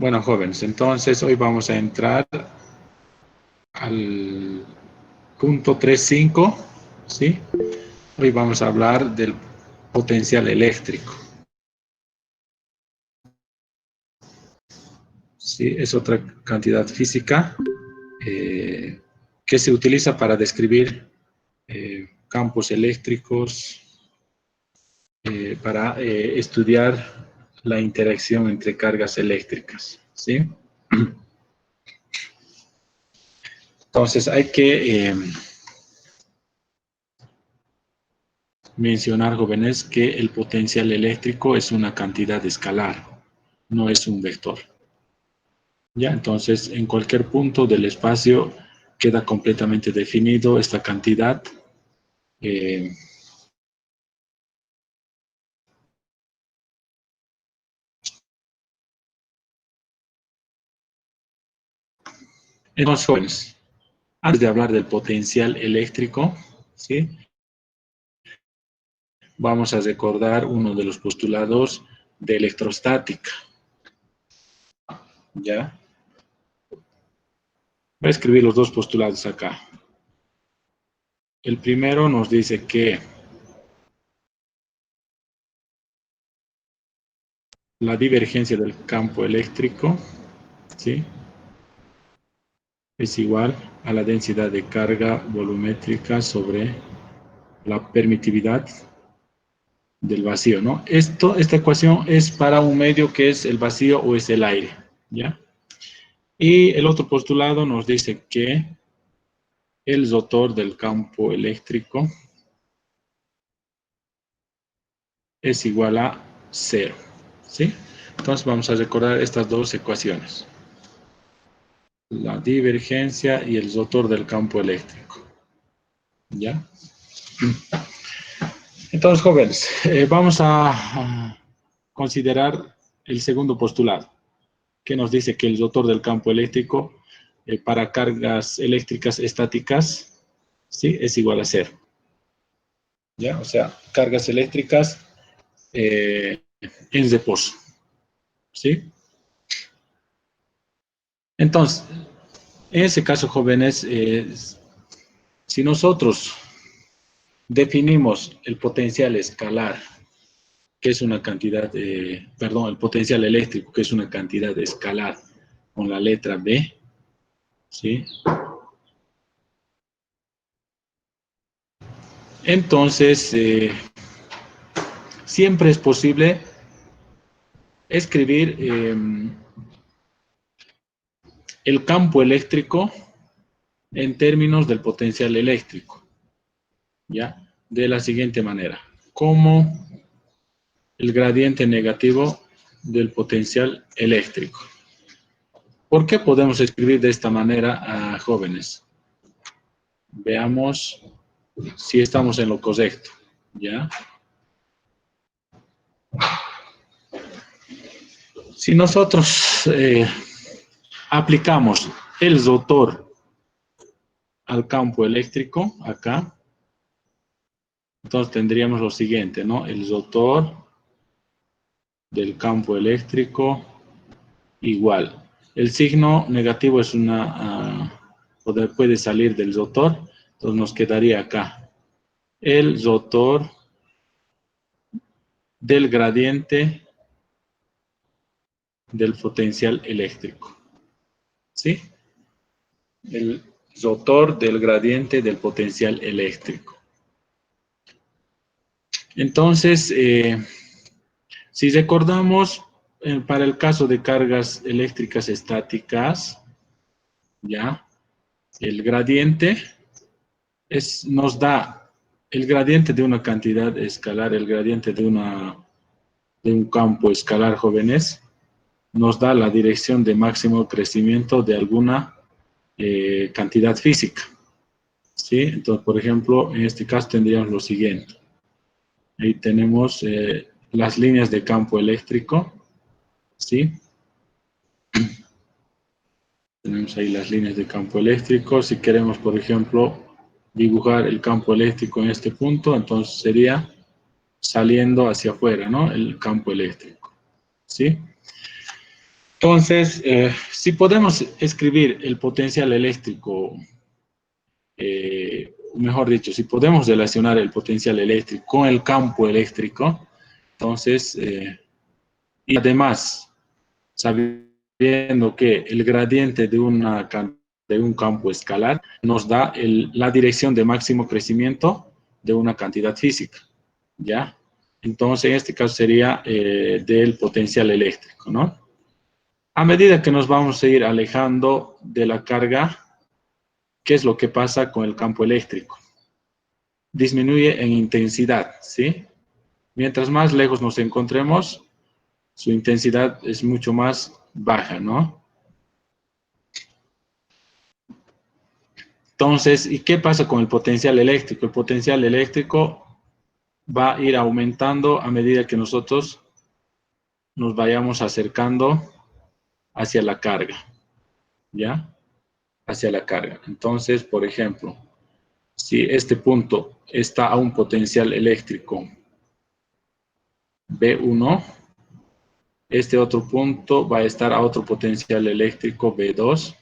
Bueno, jóvenes, entonces hoy vamos a entrar al punto 3.5, ¿sí? Hoy vamos a hablar del potencial eléctrico. ¿Sí? Es otra cantidad física que se utiliza para describir campos eléctricos, para estudiar la interacción entre cargas eléctricas, ¿sí? Entonces hay que mencionar, jóvenes, que el potencial eléctrico es una cantidad escalar, no es un vector. ¿Ya? Entonces, en cualquier punto del espacio queda completamente definido esta cantidad. Entonces, jóvenes, antes de hablar del potencial eléctrico, ¿sí? Vamos a recordar uno de los postulados de electrostática. ¿Ya? Voy a escribir los dos postulados acá. El primero nos dice que la divergencia del campo eléctrico, ¿sí?, es igual a la densidad de carga volumétrica sobre la permitividad del vacío, ¿no? Esta ecuación es para un medio que es el vacío o es el aire, ¿ya? Y el otro postulado nos dice que el rotor del campo eléctrico es igual a 0, ¿sí? Entonces vamos a recordar estas dos ecuaciones. La divergencia y el rotor del campo eléctrico, ¿ya? Entonces, jóvenes, vamos a considerar el segundo postulado, que nos dice que el rotor del campo eléctrico para cargas eléctricas estáticas, ¿sí?, es igual a 0. ¿Ya? O sea, cargas eléctricas en reposo, ¿sí? Entonces, en ese caso, jóvenes, si nosotros definimos el potencial escalar, que es una cantidad, el potencial eléctrico, que es una cantidad escalar, con la letra B, ¿sí? Entonces, siempre es posible escribir el campo eléctrico en términos del potencial eléctrico, ¿ya? De la siguiente manera, como el gradiente negativo del potencial eléctrico. ¿Por qué podemos escribir de esta manera, a jóvenes? Veamos si estamos en lo correcto, ¿ya? Si nosotros aplicamos el rotor al campo eléctrico, acá, entonces tendríamos lo siguiente, ¿no? El rotor del campo eléctrico igual. El signo negativo es puede salir del rotor, entonces nos quedaría acá. El rotor del gradiente del potencial eléctrico, ¿sí? El rotor del gradiente del potencial eléctrico. Entonces, si recordamos, para el caso de cargas eléctricas estáticas, ¿ya? El gradiente nos da el gradiente de una cantidad escalar, el gradiente de un campo escalar, jóvenes, nos da la dirección de máximo crecimiento de alguna cantidad física, ¿sí? Entonces, por ejemplo, en este caso tendríamos lo siguiente. Ahí tenemos las líneas de campo eléctrico, ¿sí? Tenemos ahí las líneas de campo eléctrico. Si queremos, por ejemplo, dibujar el campo eléctrico en este punto, entonces sería saliendo hacia afuera, ¿no? El campo eléctrico, ¿sí? Entonces, si podemos escribir el potencial eléctrico, mejor dicho, si podemos relacionar el potencial eléctrico con el campo eléctrico, entonces, y además, sabiendo que el gradiente de un campo escalar nos da la dirección de máximo crecimiento de una cantidad física, ¿ya? Entonces, en este caso sería del potencial eléctrico, ¿no? A medida que nos vamos a ir alejando de la carga, ¿qué es lo que pasa con el campo eléctrico? Disminuye en intensidad, ¿sí? Mientras más lejos nos encontremos, su intensidad es mucho más baja, ¿no? Entonces, ¿y qué pasa con el potencial eléctrico? El potencial eléctrico va a ir aumentando a medida que nosotros nos vayamos acercando hacia la carga, ¿ya? Hacia la carga. Entonces, por ejemplo, si este punto está a un potencial eléctrico B1, este otro punto va a estar a otro potencial eléctrico B2,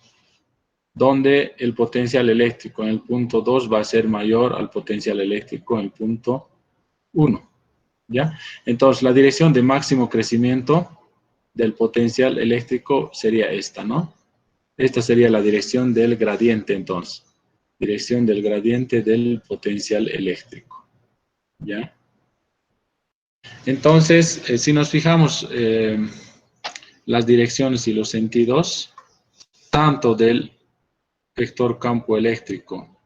donde el potencial eléctrico en el punto 2 va a ser mayor al potencial eléctrico en el punto 1, ¿ya? Entonces, la dirección de máximo crecimiento del potencial eléctrico sería esta, ¿no? Esta sería la dirección del gradiente, entonces. Dirección del gradiente del potencial eléctrico, ¿ya? Entonces, si nos fijamos las direcciones y los sentidos, tanto del vector campo eléctrico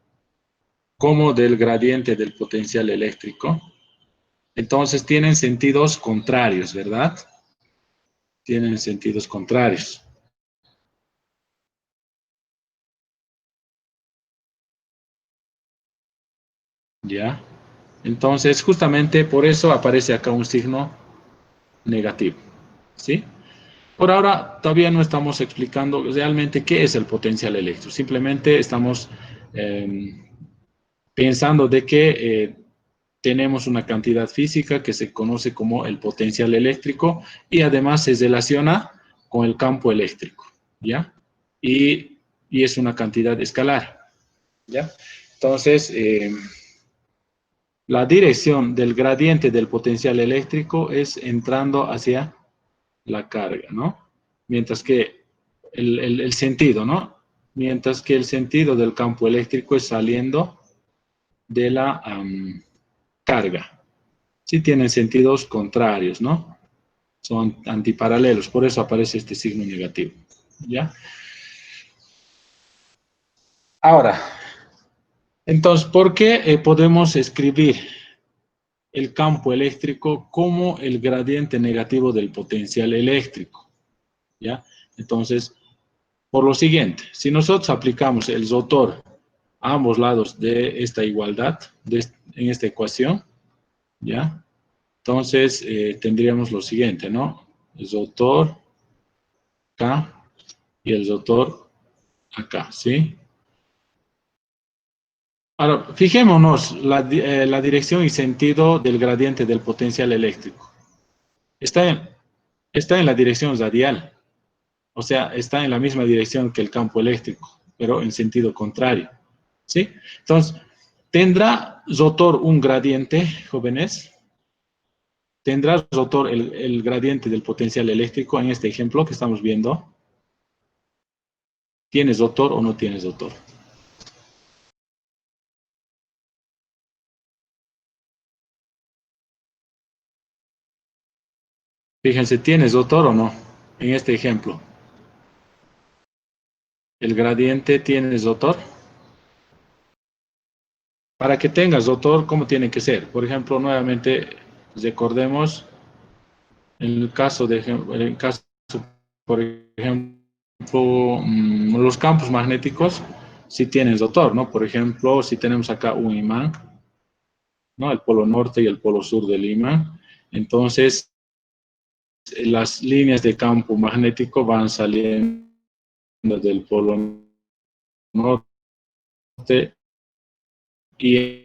como del gradiente del potencial eléctrico, entonces tienen sentidos contrarios, ¿verdad? Tienen sentidos contrarios. ¿Ya? Entonces, justamente por eso aparece acá un signo negativo, ¿sí? Por ahora, todavía no estamos explicando realmente qué es el potencial eléctrico. Simplemente estamos pensando de que tenemos una cantidad física que se conoce como el potencial eléctrico y además se relaciona con el campo eléctrico, ¿ya? Y es una cantidad escalar, ¿ya? Entonces, la dirección del gradiente del potencial eléctrico es entrando hacia la carga, ¿no? Mientras que el sentido, ¿no? Mientras que el sentido del campo eléctrico es saliendo de la carga. Sí tienen sentidos contrarios, ¿no? Son antiparalelos, por eso aparece este signo negativo, ¿ya? Ahora, entonces, ¿por qué podemos escribir el campo eléctrico como el gradiente negativo del potencial eléctrico? ¿Ya? Entonces, por lo siguiente, si nosotros aplicamos el rotor a ambos lados de esta igualdad, en esta ecuación, ¿ya? Entonces, tendríamos lo siguiente, ¿no? El rotor acá y el rotor acá, ¿sí? Ahora, fijémonos la dirección y sentido del gradiente del potencial eléctrico. Está en la dirección radial, o sea, está en la misma dirección que el campo eléctrico, pero en sentido contrario, ¿sí? Entonces, ¿tendrá rotor un gradiente, jóvenes? ¿Tendrá rotor el gradiente del potencial eléctrico en este ejemplo que estamos viendo? ¿Tienes rotor o no tienes rotor? Fíjense, ¿tienes rotor o no? En este ejemplo. ¿El gradiente tiene rotor? Para que tengas rotor, ¿cómo tiene que ser? Por ejemplo, nuevamente recordemos en el caso, por ejemplo, los campos magnéticos sí tienen rotor, ¿no? Por ejemplo, si tenemos acá un imán, ¿no? El polo norte y el polo sur del imán, entonces las líneas de campo magnético van saliendo del polo norte y